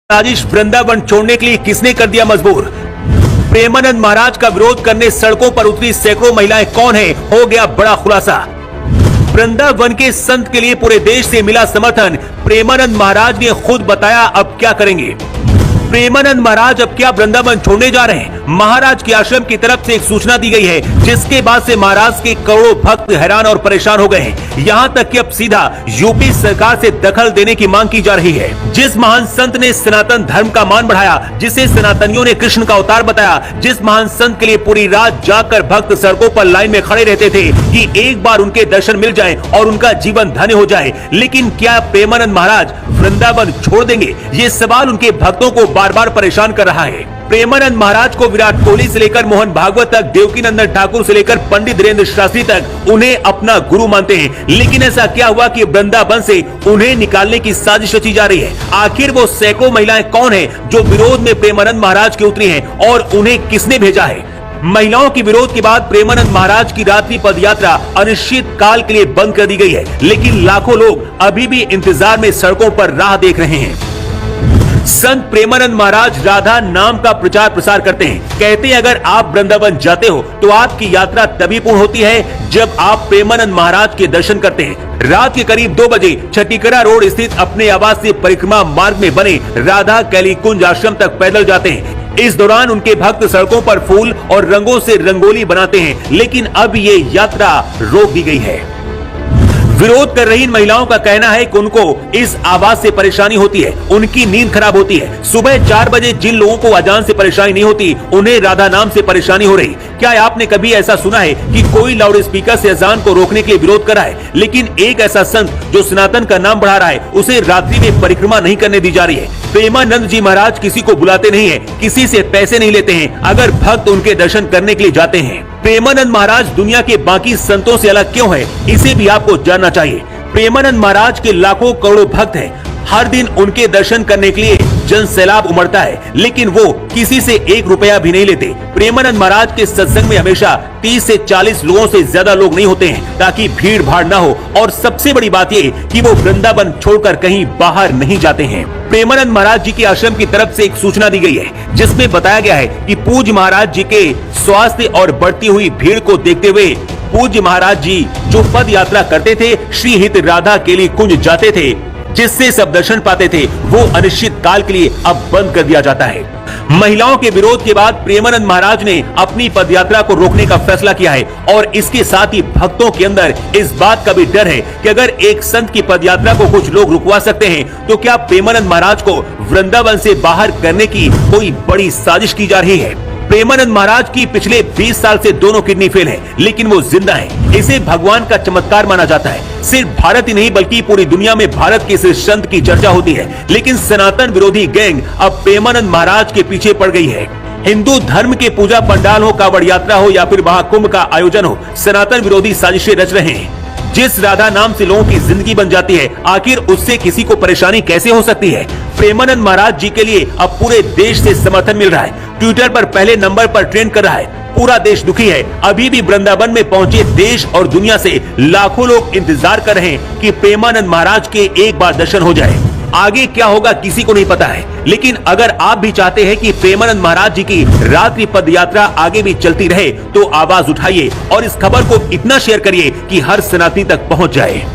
साजिश वृंदावन छोड़ने के लिए किसने कर दिया मजबूर? प्रेमानंद महाराज का विरोध करने सड़कों पर उतरी सैकड़ों महिलाएं कौन है, हो गया बड़ा खुलासा। वृंदावन के संत के लिए पूरे देश से मिला समर्थन। प्रेमानंद महाराज ने खुद बताया अब क्या करेंगे। प्रेमानंद महाराज अब क्या वृंदावन छोड़ने जा रहे हैं? महाराज के आश्रम की तरफ से एक सूचना दी गई है, जिसके बाद से महाराज के करोड़ों भक्त हैरान और परेशान हो गए हैं। यहाँ तक कि अब सीधा यूपी सरकार से दखल देने की मांग की जा रही है। जिस महान संत ने सनातन धर्म का मान बढ़ाया, जिसे सनातनियों ने कृष्ण का अवतार बताया, जिस महान संत के लिए पूरी रात जाकर भक्त सड़कों पर लाइन में खड़े रहते थे कि एक बार उनके दर्शन मिल जाए और उनका जीवन धन्य हो जाए, लेकिन क्या प्रेमानंद महाराज वृंदावन छोड़ देंगे? ये सवाल उनके भक्तों को बार बार परेशान कर रहा है। प्रेमानंद महाराज को विराट कोहली से लेकर मोहन भागवत तक, देवकीनंदन ठाकुर से लेकर पंडित धीरेन्द्र शास्त्री तक उन्हें अपना गुरु मानते हैं। लेकिन ऐसा क्या हुआ कि वृंदावन से उन्हें निकालने की साजिश रची जा रही है? आखिर वो सैकड़ों महिलाएं कौन है जो विरोध में प्रेमानंद महाराज की उतरी हैं और उन्हें किसने भेजा है? महिलाओं के विरोध के बाद प्रेमानंद महाराज की रात्रि पद यात्रा अनिश्चित काल के लिए बंद कर दी गई है, लेकिन लाखों लोग अभी भी इंतजार में सड़कों पर राह देख रहे हैं। संत प्रेमानंद महाराज राधा नाम का प्रचार प्रसार करते हैं। कहते हैं अगर आप वृंदावन जाते हो तो आपकी यात्रा तभी पूर्ण होती है जब आप प्रेमानंद महाराज के दर्शन करते हैं। रात के करीब 2 बजे छठीकरा रोड स्थित अपने आवास से परिक्रमा मार्ग में बने राधा कैली कुंज आश्रम तक पैदल जाते हैं। इस दौरान उनके भक्त सड़कों पर फूल और रंगों से रंगोली बनाते हैं, लेकिन अब ये यात्रा रोक दी गई है। विरोध कर रही इन महिलाओं का कहना है कि उनको इस आवाज से परेशानी होती है, उनकी नींद खराब होती है। सुबह 4 बजे जिन लोगों को अजान से परेशानी नहीं होती, उन्हें राधा नाम से परेशानी हो रही। क्या आपने कभी ऐसा सुना है कि कोई लाउड स्पीकर से अजान को रोकने के लिए विरोध करा है? लेकिन एक ऐसा संत जो सनातन का नाम बढ़ा रहा है, उसे रात्रि में परिक्रमा नहीं करने दी जा रही है। प्रेमानंद जी महाराज किसी को बुलाते नहीं है, किसी से पैसे नहीं लेते हैं अगर भक्त उनके दर्शन करने के लिए जाते हैं। प्रेमानंद महाराज दुनिया के बाकी संतों से अलग क्यों है, इसे भी आपको जानना चाहिए। प्रेमानंद महाराज के लाखों करोड़ों भक्त हैं। हर दिन उनके दर्शन करने के लिए जन सैलाब उमड़ता है, लेकिन वो किसी से 1 रुपया भी नहीं लेते। प्रेमानंद महाराज के सत्संग में हमेशा 30 से 40 लोगों से ज्यादा लोग नहीं होते हैं, ताकि भीड़ भाड़ न हो। और सबसे बड़ी बात ये कि वो वृंदावन छोड़कर कहीं बाहर नहीं जाते हैं। प्रेमानंद महाराज जी के आश्रम की तरफ से एक सूचना दी गई है, जिसमें बताया गया है कि पूज्य महाराज जी के स्वास्थ्य और बढ़ती हुई भीड़ को देखते हुए पूज्य महाराज जी जो पद यात्रा करते थे, श्री हित राधा केली कुंज जाते थे, जिससे सब दर्शन पाते थे, वो अनिश्चित काल के लिए अब बंद कर दिया जाता है। महिलाओं के विरोध के बाद प्रेमानंद महाराज ने अपनी पदयात्रा को रोकने का फैसला किया है और इसके साथ ही भक्तों के अंदर इस बात का भी डर है कि अगर एक संत की पदयात्रा को कुछ लोग रुकवा सकते हैं, तो क्या प्रेमानंद महाराज को वृंदावन से बाहर करने की कोई बड़ी साजिश की जा रही है? प्रेमानंद महाराज की पिछले 20 साल से दोनों किडनी फेल है, लेकिन वो जिंदा है। इसे भगवान का चमत्कार माना जाता है। सिर्फ भारत ही नहीं बल्कि पूरी दुनिया में भारत के इस संत की चर्चा होती है, लेकिन सनातन विरोधी गैंग अब प्रेमानंद महाराज के पीछे पड़ गई है। हिंदू धर्म के पूजा पंडाल हो, कावड़ यात्रा हो या फिर महाकुंभ का आयोजन हो, सनातन विरोधी साजिशें रच रहे हैं। जिस राधा नाम से लोगों की जिंदगी बन जाती है, आखिर उससे किसी को परेशानी कैसे हो सकती है? प्रेमानंद महाराज जी के लिए अब पूरे देश से समर्थन मिल रहा है। ट्विटर पर पहले नंबर पर ट्रेंड कर रहा है। पूरा देश दुखी है। अभी भी वृंदावन में पहुंचे देश और दुनिया से लाखों लोग इंतजार कर रहे हैं कि प्रेमानंद महाराज के एक बार दर्शन हो जाए। आगे क्या होगा किसी को नहीं पता है, लेकिन अगर आप भी चाहते हैं कि प्रेमानंद महाराज जी की रात्रि पद यात्रा आगे भी चलती रहे, तो आवाज उठाइए और इस खबर को इतना शेयर करिए कि हर सनातनी तक पहुंच जाए।